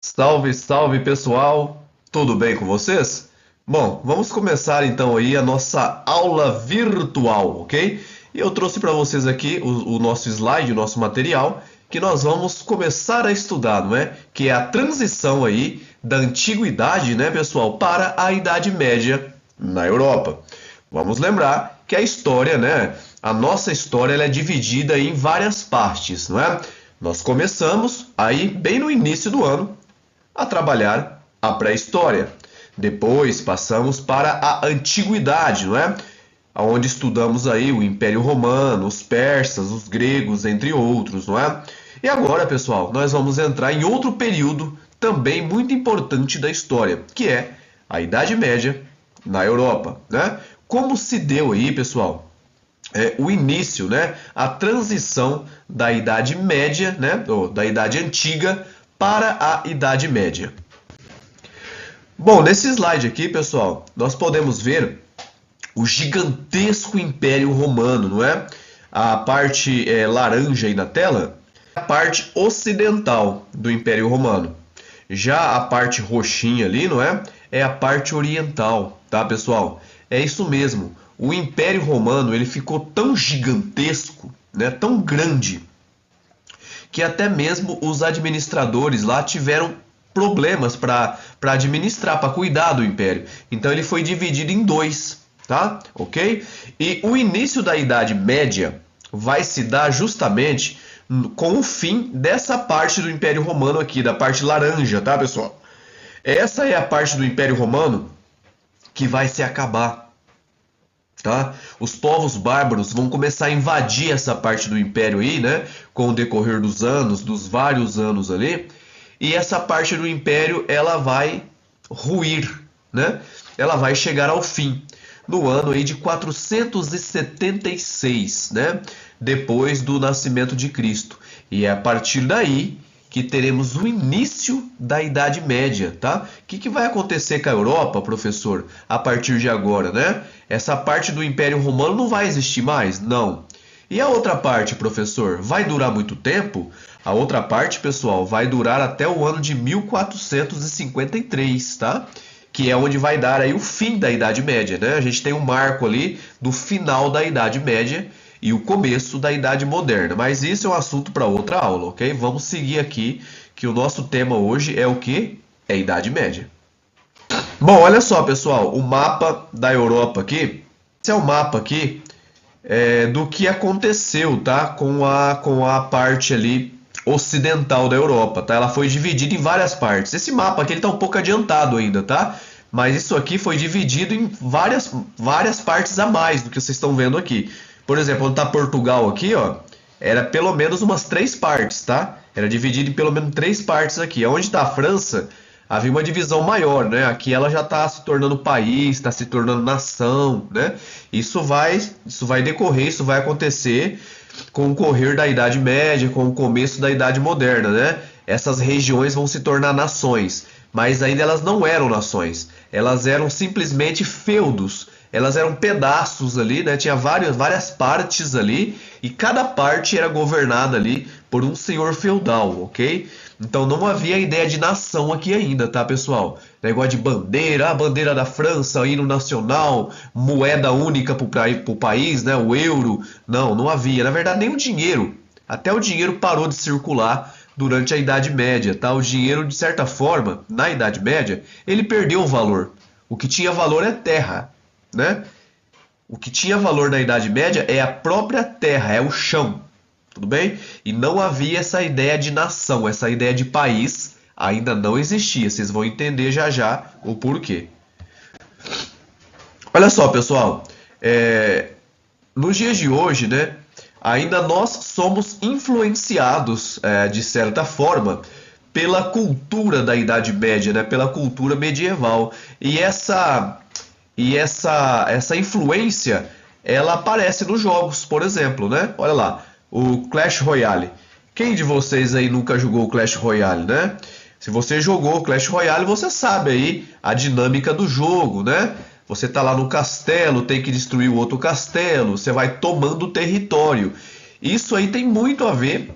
Salve, salve pessoal! Tudo bem com vocês? Bom, vamos começar então aí a nossa aula virtual, ok? E eu trouxe para vocês aqui o nosso slide, o nosso material, que nós vamos começar a estudar, não é? Que é a transição aí da antiguidade, né, pessoal, para a Idade Média na Europa. Vamos lembrar que a história, né, a nossa história ela é dividida em várias partes, não é? Nós começamos aí bem no início do ano a trabalhar a pré-história. Depois passamos para a antiguidade, não é? Onde estudamos aí o Império Romano, os persas, os gregos, entre outros, não é? E agora, pessoal, nós vamos entrar em outro período também muito importante da história, que é a Idade Média na Europa, né? Como se deu aí, pessoal, o início, né? A transição da Idade Média, né? Ou da Idade Antiga para a Idade Média. Bom, nesse slide aqui, pessoal, nós podemos ver o gigantesco Império Romano, não é? A parte laranja aí na tela é a parte ocidental do Império Romano. Já a parte roxinha ali, não é? É a parte oriental, tá, pessoal? É isso mesmo. O Império Romano, ele ficou tão gigantesco, né? Tão grande, que até mesmo os administradores lá tiveram problemas para administrar, para cuidar do império. Então ele foi dividido em dois, tá? Ok? E o início da Idade Média vai se dar justamente com o fim dessa parte do Império Romano aqui, da parte laranja, tá, pessoal? Essa é a parte do Império Romano que vai se acabar. Tá? Os povos bárbaros vão começar a invadir essa parte do império aí, né? Com o decorrer dos anos, dos vários anos ali, e essa parte do império ela vai ruir, né? Ela vai chegar ao fim no ano aí de 476, né? Depois do nascimento de Cristo. E é a partir daí que teremos o início da Idade Média, tá? O que vai acontecer com a Europa, professor, a partir de agora, né? Essa parte do Império Romano não vai existir mais? Não. E a outra parte, professor, vai durar muito tempo? A outra parte, pessoal, vai durar até o ano de 1453, tá? Que é onde vai dar aí o fim da Idade Média, né? A gente tem um marco ali do final da Idade Média e o começo da Idade Moderna. Mas isso é um assunto para outra aula, ok? Vamos seguir aqui, que o nosso tema hoje é o que? É a Idade Média. Bom, olha só, pessoal, o mapa da Europa aqui. Esse é o mapa aqui do que aconteceu, tá? Com a parte ali ocidental da Europa, tá? Ela foi dividida em várias partes. Esse mapa aqui ele tá um pouco adiantado ainda, tá? Mas isso aqui foi dividido em várias partes a mais do que vocês estão vendo aqui. Por exemplo, onde tá Portugal aqui, ó, era pelo menos umas três partes, tá? Era dividido em pelo menos três partes aqui. Onde está a França, havia uma divisão maior, né? Aqui ela já está se tornando país, está se tornando nação, né? Isso vai decorrer, isso vai acontecer com o correr da Idade Média, com o começo da Idade Moderna, né? Essas regiões vão se tornar nações, mas ainda elas não eram nações, elas eram simplesmente feudos, elas eram pedaços ali, né? Tinha várias partes ali e cada parte era governada ali por um senhor feudal, ok? Então não havia ideia de nação aqui ainda, tá, pessoal? Negócio de bandeira, a bandeira da França, hino nacional, moeda única pro país, né? O euro. Não havia. Na verdade, nem o dinheiro. Até o dinheiro parou de circular durante a Idade Média, tá? O dinheiro, de certa forma, na Idade Média, ele perdeu o valor. O que tinha valor é terra, né? O que tinha valor na Idade Média é a própria terra, é o chão. Tudo bem? E não havia essa ideia de nação, essa ideia de país ainda não existia. Vocês vão entender já já o porquê. Olha só, pessoal. Nos dias de hoje, né, ainda nós somos influenciados, de certa forma, pela cultura da Idade Média, né, pela cultura medieval. E essa influência, ela aparece nos jogos, por exemplo, né? Olha lá, o Clash Royale. Quem de vocês aí nunca jogou o Clash Royale, né? Se você jogou o Clash Royale, você sabe aí a dinâmica do jogo, né? Você tá lá no castelo, tem que destruir o outro castelo, você vai tomando território. Isso aí tem muito a ver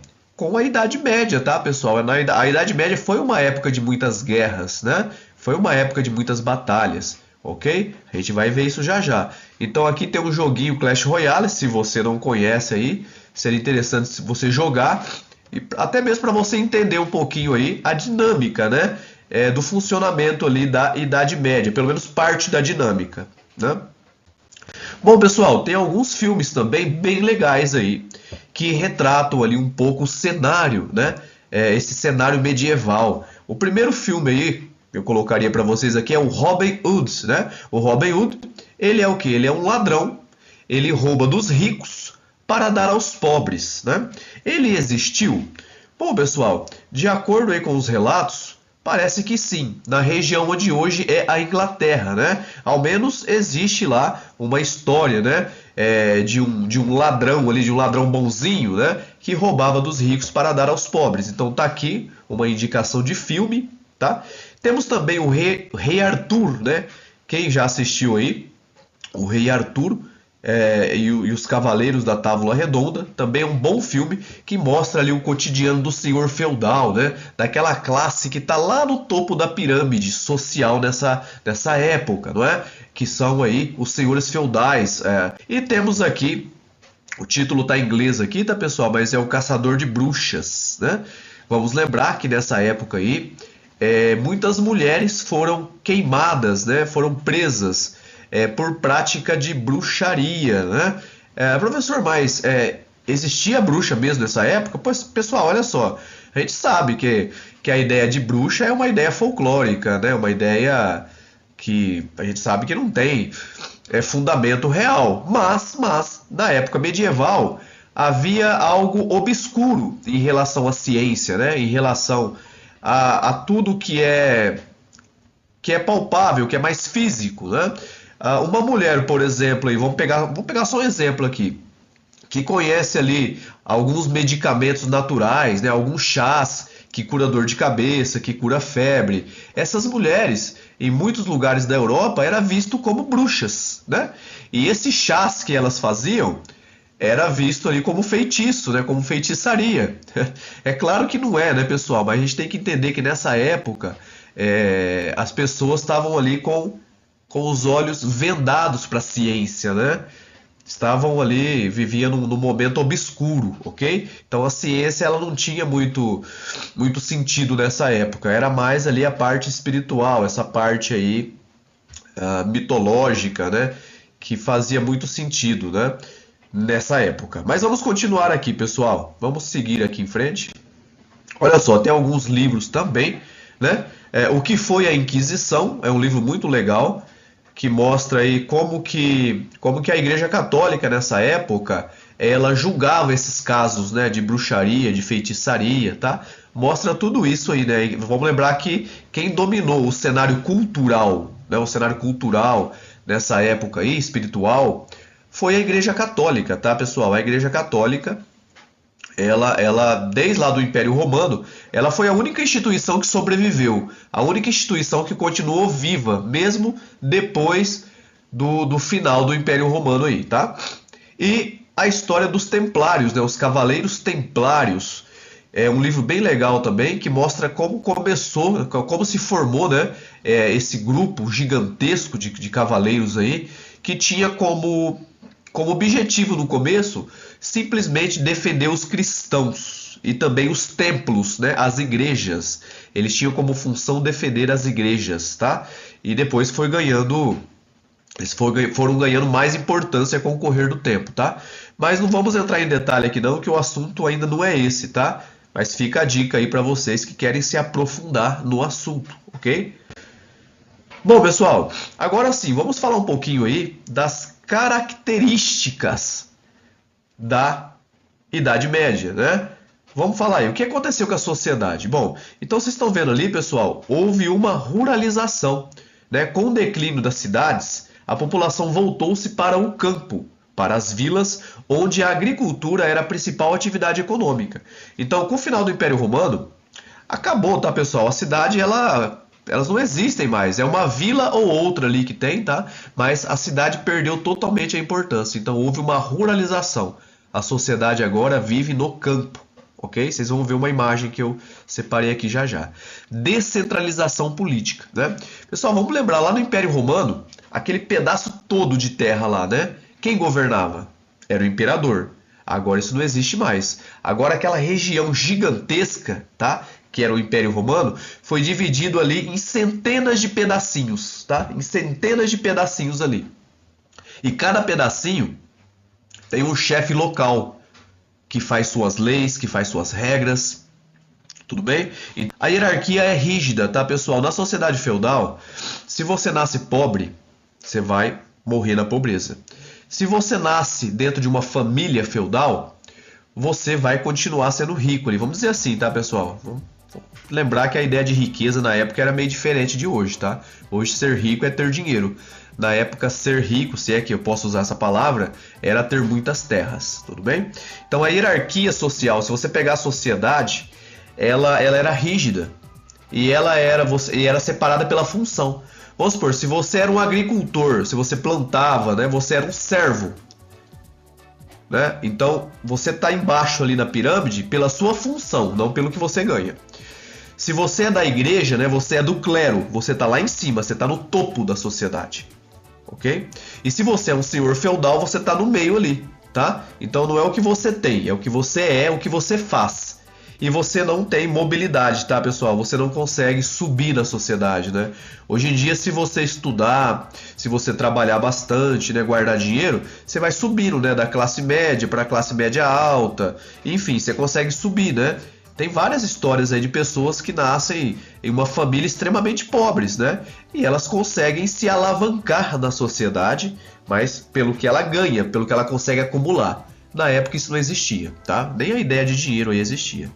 com a Idade Média, tá, pessoal? A Idade Média foi uma época de muitas guerras, né? Foi uma época de muitas batalhas, ok? A gente vai ver isso já já. Então aqui tem um joguinho Clash Royale, se você não conhece aí, seria interessante se você jogar, e até mesmo para você entender um pouquinho aí a dinâmica, né? Do funcionamento ali da Idade Média, pelo menos parte da dinâmica, né? Bom, pessoal, tem alguns filmes também bem legais aí, que retratam ali um pouco o cenário, né? Esse cenário medieval. O primeiro filme aí, eu colocaria para vocês aqui, é o Robin Hood, né? O Robin Hood, ele é o quê? Ele é um ladrão, ele rouba dos ricos para dar aos pobres, né? Ele existiu? Bom, pessoal, de acordo aí com os relatos, parece que sim, na região onde hoje é a Inglaterra, né? Ao menos existe lá uma história, né? De um ladrão ali, de um ladrão bonzinho, né? Que roubava dos ricos para dar aos pobres. Então tá aqui uma indicação de filme, tá? Temos também o Rei Arthur, né? Quem já assistiu aí? O Rei Arthur e os Cavaleiros da Távola Redonda, também é um bom filme que mostra ali o cotidiano do senhor feudal, né? Daquela classe que está lá no topo da pirâmide social nessa época, não é? Que são aí os senhores feudais. E temos aqui, o título está em inglês aqui, tá, pessoal? Mas é o Caçador de Bruxas, né? Vamos lembrar que nessa época aí, muitas mulheres foram queimadas, né? Foram presas por prática de bruxaria, né? Professor, mas existia bruxa mesmo nessa época? Pois, pessoal, olha só, a gente sabe que a ideia de bruxa é uma ideia folclórica, né? Uma ideia que a gente sabe que não tem fundamento real, mas na época medieval havia algo obscuro em relação à ciência, né? Em relação a tudo que é palpável, que é mais físico, né? Uma mulher, por exemplo, aí, vamos pegar só um exemplo aqui, que conhece ali alguns medicamentos naturais, né, alguns chás que cura dor de cabeça, que cura febre. Essas mulheres, em muitos lugares da Europa, era visto como bruxas, né? E esses chás que elas faziam era visto ali como feitiço, né, como feitiçaria. É claro que não é, né, pessoal? Mas a gente tem que entender que nessa época as pessoas estavam ali com os olhos vendados para a ciência, né? Estavam ali, viviam num momento obscuro, ok? Então a ciência ela não tinha muito sentido nessa época. Era mais ali a parte espiritual, essa parte aí mitológica, né? Que fazia muito sentido, né? Nessa época. Mas vamos continuar aqui, pessoal. Vamos seguir aqui em frente. Olha só, tem alguns livros também, né? O que foi a Inquisição? É um livro muito legal que mostra aí como que a Igreja Católica nessa época ela julgava esses casos, né, de bruxaria, de feitiçaria, tá? Mostra tudo isso aí, né? E vamos lembrar que quem dominou o cenário cultural, né, o cenário cultural nessa época aí, espiritual, foi a Igreja Católica, tá, pessoal? A Igreja Católica ela desde lá do Império Romano, ela foi a única instituição que sobreviveu, a única instituição que continuou viva, mesmo depois do final do Império Romano aí, tá? E a história dos Templários, né? Os Cavaleiros Templários, é um livro bem legal também, que mostra como começou, como se formou, né? Esse grupo gigantesco de cavaleiros aí, que tinha como objetivo no começo simplesmente defender os cristãos e também os templos, né, as igrejas. Eles tinham como função defender as igrejas, tá? E depois eles foram ganhando mais importância com o correr do tempo, tá? Mas não vamos entrar em detalhe aqui não, que o assunto ainda não é esse, tá? Mas fica a dica aí para vocês que querem se aprofundar no assunto, ok? Bom, pessoal, agora sim, vamos falar um pouquinho aí das características da Idade Média, né? Vamos falar aí, o que aconteceu com a sociedade? Bom, então vocês estão vendo ali, pessoal, houve uma ruralização, né? Com o declínio das cidades, a população voltou-se para o campo, para as vilas, onde a agricultura era a principal atividade econômica. Então, com o final do Império Romano, acabou, tá, pessoal? A cidade, elas não existem mais. É uma vila ou outra ali que tem, tá? Mas a cidade perdeu totalmente a importância. Então houve uma ruralização. A sociedade agora vive no campo, ok? Vocês vão ver uma imagem que eu separei aqui já já. Descentralização política, né? Pessoal, vamos lembrar, lá no Império Romano, aquele pedaço todo de terra lá, né? Quem governava? Era o imperador. Agora isso não existe mais. Agora aquela região gigantesca, tá? Que era o Império Romano, foi dividido ali em centenas de pedacinhos, tá? Em centenas de pedacinhos ali. E cada pedacinho tem um chefe local que faz suas leis, que faz suas regras. Tudo bem? E a hierarquia é rígida, tá, pessoal? Na sociedade feudal, se você nasce pobre, você vai morrer na pobreza. Se você nasce dentro de uma família feudal, você vai continuar sendo rico ali. Vamos dizer assim, tá, pessoal? Vamos lembrar que a ideia de riqueza na época era meio diferente de hoje, tá? Hoje ser rico é ter dinheiro. Na época ser rico, se é que eu posso usar essa palavra, era ter muitas terras, tudo bem? Então a hierarquia social, se você pegar a sociedade, ela era rígida e ela era separada pela função. Vamos supor, se você era um agricultor, se você plantava, né, você era um servo, né? Então você está embaixo ali na pirâmide pela sua função, não pelo que você ganha. Se você é da igreja, né, você é do clero, você está lá em cima, você está no topo da sociedade, ok? E se você é um senhor feudal, você está no meio ali, tá? Então não é o que você tem, é o que você é, o que você faz. E você não tem mobilidade, tá, pessoal? Você não consegue subir na sociedade, né? Hoje em dia, se você estudar, se você trabalhar bastante, né, guardar dinheiro, você vai subindo, né, da classe média para a classe média alta. Enfim, você consegue subir, né? Tem várias histórias aí de pessoas que nascem em uma família extremamente pobres, né? E elas conseguem se alavancar na sociedade, mas pelo que ela ganha, pelo que ela consegue acumular. Na época isso não existia, tá? Nem a ideia de dinheiro aí existia.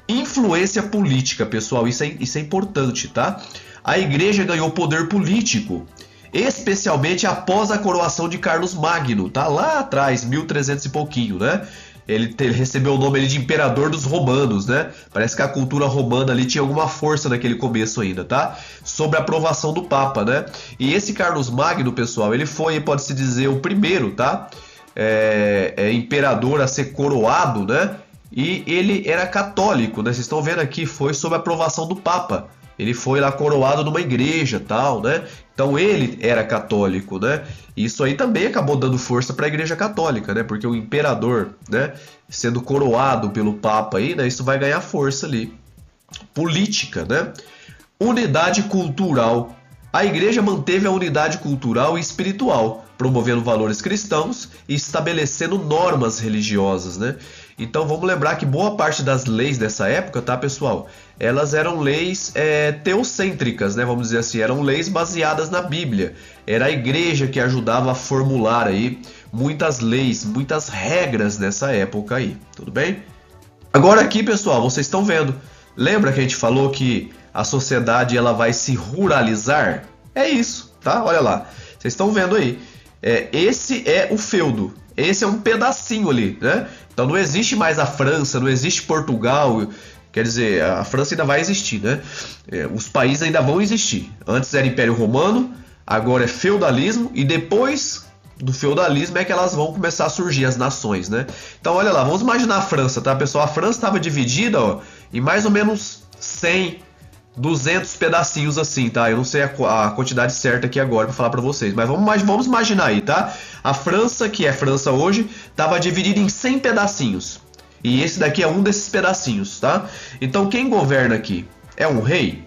Influência política, pessoal, isso é importante, tá? A igreja ganhou poder político, especialmente após a coroação de Carlos Magno, tá? Lá atrás, 1300 e pouquinho, né? Ele recebeu o nome ali de imperador dos romanos, né? Parece que a cultura romana ali tinha alguma força naquele começo ainda, tá? Sobre a aprovação do Papa, né? E esse Carlos Magno, pessoal, ele foi, pode-se dizer, o primeiro, tá? Imperador a ser coroado, né? E ele era católico, né? Vocês estão vendo aqui, foi sob a aprovação do Papa. Ele foi lá coroado numa igreja, tal, né? Então ele era católico, né? Isso aí também acabou dando força para a Igreja Católica, né? Porque o imperador, né, sendo coroado pelo Papa aí, né, isso vai ganhar força ali. Política, né? Unidade cultural. A igreja manteve a unidade cultural e espiritual, promovendo valores cristãos e estabelecendo normas religiosas, né? Então vamos lembrar que boa parte das leis dessa época, tá, pessoal? Elas eram leis teocêntricas, né? Vamos dizer assim, eram leis baseadas na Bíblia. Era a igreja que ajudava a formular aí muitas leis, muitas regras nessa época aí, tudo bem? Agora aqui, pessoal, vocês estão vendo. Lembra que a gente falou que a sociedade ela vai se ruralizar? É isso, tá? Olha lá, vocês estão vendo aí. Esse é o feudo. Esse é um pedacinho ali, né? Então não existe mais a França, não existe Portugal, quer dizer, a França ainda vai existir, né? Os países ainda vão existir. Antes era Império Romano, agora é feudalismo e depois do feudalismo é que elas vão começar a surgir as nações, né? Então olha lá, vamos imaginar a França, tá, pessoal? A França estava dividida, ó, em mais ou menos 100, 200 pedacinhos assim, tá? Eu não sei a quantidade certa aqui agora para falar para vocês, mas vamos imaginar aí, tá? A França, que é França hoje, estava dividida em 100 pedacinhos. E esse daqui é um desses pedacinhos, tá? Então quem governa aqui? É um rei?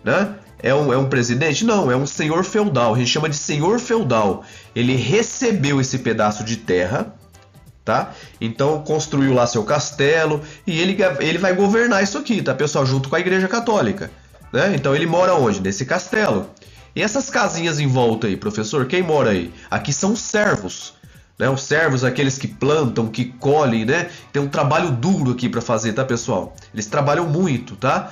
Né? É um presidente? Não, é um senhor feudal. A gente chama de senhor feudal. Ele recebeu esse pedaço de terra, tá? Então construiu lá seu castelo e ele vai governar isso aqui, tá, pessoal? Junto com a Igreja Católica, né? Então ele mora onde? Nesse castelo. E essas casinhas em volta aí, professor, quem mora aí? Aqui são os servos, né? Os servos, aqueles que plantam, que colhem, né? Tem um trabalho duro aqui para fazer, tá, pessoal? Eles trabalham muito, tá?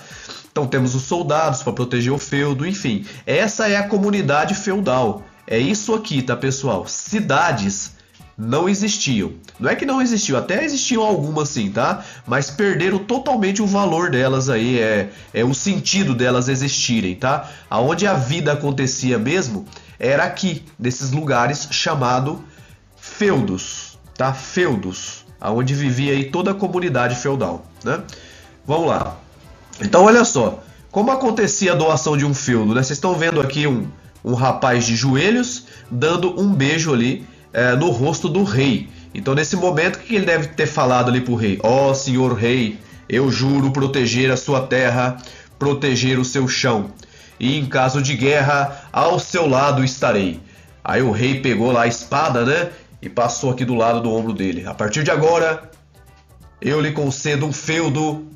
Então temos os soldados para proteger o feudo, enfim. Essa é a comunidade feudal. É isso aqui, tá, pessoal? Cidades não existiam. Não é que não existiam, até existiam algumas sim, tá? Mas perderam totalmente o valor delas aí, o sentido delas existirem, tá? Aonde a vida acontecia mesmo era aqui, nesses lugares chamado feudos, tá? Feudos. onde vivia aí toda a comunidade feudal, né? Vamos lá. Então, olha só, como acontecia a doação de um feudo, né? Vocês estão vendo aqui um rapaz de joelhos dando um beijo ali no rosto do rei. Então, nesse momento, o que ele deve ter falado ali para o rei? Ó, senhor rei, eu juro proteger a sua terra, proteger o seu chão, e em caso de guerra, ao seu lado estarei. Aí o rei pegou lá a espada, né? E passou aqui do lado do ombro dele. A partir de agora, eu lhe concedo um feudo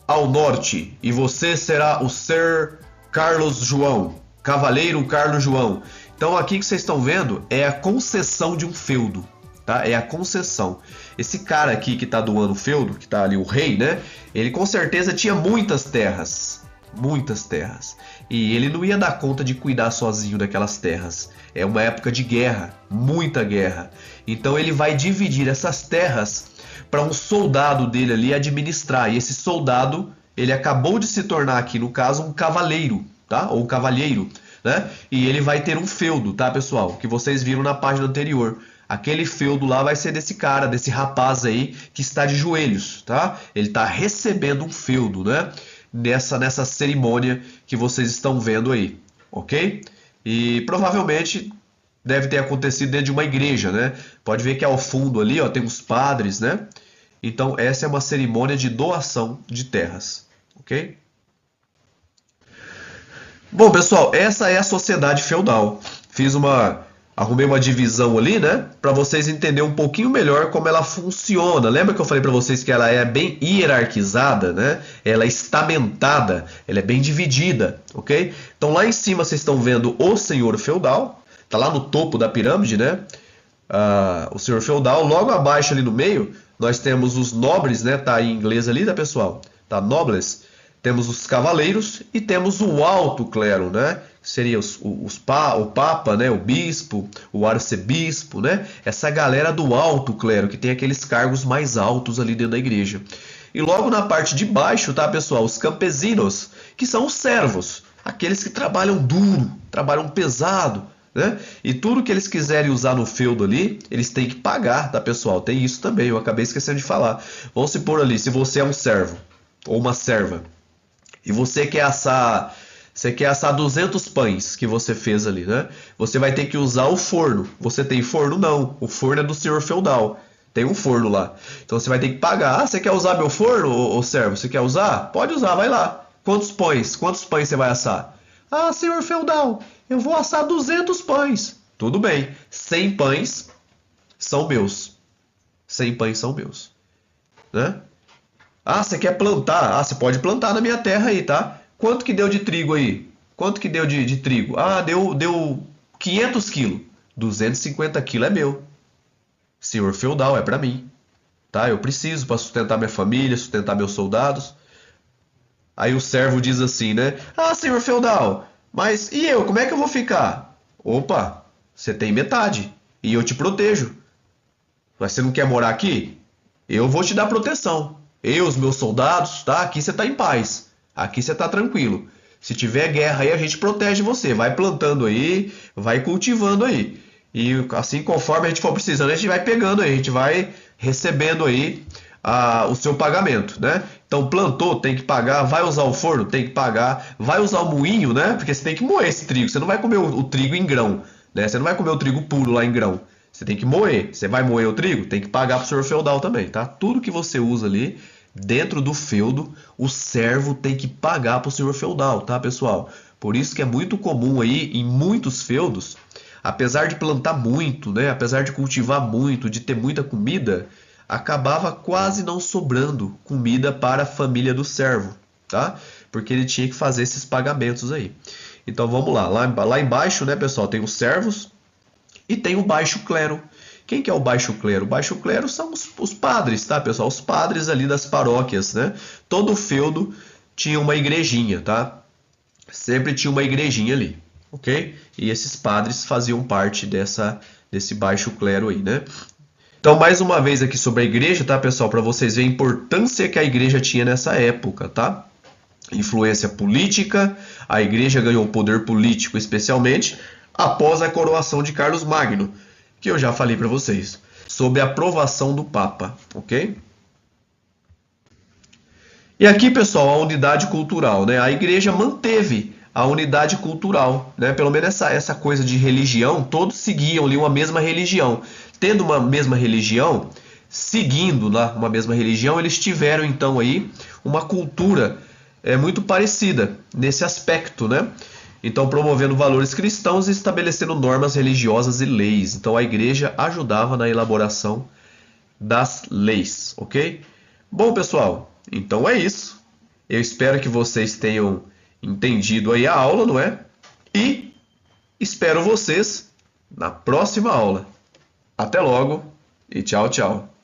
ao norte, e você será o Sir Carlos João, Cavaleiro Carlos João. Então aqui que vocês estão vendo é a concessão de um feudo, tá? É a concessão. Esse cara aqui que tá doando o feudo, que tá ali o rei, né? Ele com certeza tinha muitas terras, e ele não ia dar conta de cuidar sozinho daquelas terras. É uma época de guerra, muita guerra. Então ele vai dividir essas terras para um soldado dele ali administrar. E esse soldado, ele acabou de se tornar aqui, no caso, um cavaleiro, tá? Ou um cavalheiro, né? E ele vai ter um feudo, tá, pessoal? Que vocês viram na página anterior. Aquele feudo lá vai ser desse cara, desse rapaz aí que está de joelhos, tá? Ele está recebendo um feudo, né? Nessa cerimônia que vocês estão vendo aí, ok? E provavelmente deve ter acontecido dentro de uma igreja, né? Pode ver que ao fundo ali, ó, tem os padres, né? Então essa é uma cerimônia de doação de terras, ok? Bom, pessoal, essa é a sociedade feudal. Arrumei uma divisão ali, né? Para vocês entenderem um pouquinho melhor como ela funciona. Lembra que eu falei para vocês que ela é bem hierarquizada, né? Ela é estamentada, ela é bem dividida, ok? Então lá em cima vocês estão vendo o senhor feudal. Tá lá no topo da pirâmide, né? O senhor feudal. Logo abaixo ali no meio, nós temos os nobres, né? Tá em inglês ali, tá, pessoal? Tá, nobles. Temos os cavaleiros e temos o alto clero, né? Seria o papa, né? O bispo, o arcebispo, né? Essa galera do alto clero, que tem aqueles cargos mais altos ali dentro da igreja. E logo na parte de baixo, tá, pessoal? Os campesinos, que são os servos. Aqueles que trabalham duro, trabalham pesado, né? E tudo que eles quiserem usar no feudo ali, eles têm que pagar, tá, pessoal? Tem isso também, eu acabei esquecendo de falar. Vamos supor ali, se você é um servo ou uma serva, e você quer assar 200 pães que você fez ali, né? Você vai ter que usar o forno. Você tem forno? Não. O forno é do senhor feudal. Tem um forno lá. Então você vai ter que pagar. Ah, você quer usar meu forno, ô servo? Você quer usar? Pode usar, vai lá. Quantos pães? Quantos pães você vai assar? Ah, senhor feudal, eu vou assar 200 pães. Tudo bem. 100 pães são meus. 100 pães são meus, né? Ah, você quer plantar? Ah, você pode plantar na minha terra aí, tá? Quanto que deu de trigo aí? Quanto que deu de trigo? Ah, deu 500 quilos. 250 quilos é meu. Senhor feudal, é para mim, tá? Eu preciso para sustentar minha família, sustentar meus soldados. Aí o servo diz assim, né? Ah, senhor feudal, mas e eu? Como é que eu vou ficar? Opa, você tem metade e eu te protejo. Mas você não quer morar aqui? Eu vou te dar proteção. Eu, os meus soldados, tá? Aqui você tá em paz. Aqui você tá tranquilo. Se tiver guerra aí, a gente protege você. Vai plantando aí, vai cultivando aí. E assim, conforme a gente for precisando, a gente vai pegando aí, a gente vai recebendo aí o seu pagamento, né? Então plantou, tem que pagar. Vai usar o forno, tem que pagar. Vai usar o moinho, né? Porque você tem que moer esse trigo. Você não vai comer o trigo em grão, né? Você não vai comer o trigo puro lá em grão. Você tem que moer. Você vai moer o trigo? Tem que pagar pro senhor feudal também, tá? Tudo que você usa ali dentro do feudo, o servo tem que pagar para o senhor feudal, tá, pessoal? Por isso que é muito comum aí em muitos feudos, apesar de plantar muito, né, apesar de cultivar muito, de ter muita comida, acabava quase não sobrando comida para a família do servo, tá? Porque ele tinha que fazer esses pagamentos aí. Então vamos lá, lá embaixo, né, pessoal, tem os servos e tem o baixo clero. Quem que é o baixo clero? O baixo clero são os padres, tá, pessoal? Os padres ali das paróquias, né? Todo feudo tinha uma igrejinha, tá? Sempre tinha uma igrejinha ali, ok? E esses padres faziam parte desse baixo clero aí, né? Então, mais uma vez aqui sobre a igreja, tá, pessoal? Para vocês verem a importância que a igreja tinha nessa época, tá? Influência política, a igreja ganhou poder político, especialmente após a coroação de Carlos Magno, que eu já falei para vocês. sob a aprovação do Papa, ok? E aqui, pessoal, a unidade cultural, né? A igreja manteve a unidade cultural, né? Pelo menos essa coisa de religião, todos seguiam ali uma mesma religião. Tendo uma mesma religião, seguindo lá uma mesma religião, eles tiveram então aí uma cultura muito parecida nesse aspecto, né? Então, promovendo valores cristãos e estabelecendo normas religiosas e leis. Então, a igreja ajudava na elaboração das leis, ok? Bom, pessoal, então é isso. Eu espero que vocês tenham entendido aí a aula, não é? E espero vocês na próxima aula. Até logo e tchau, tchau.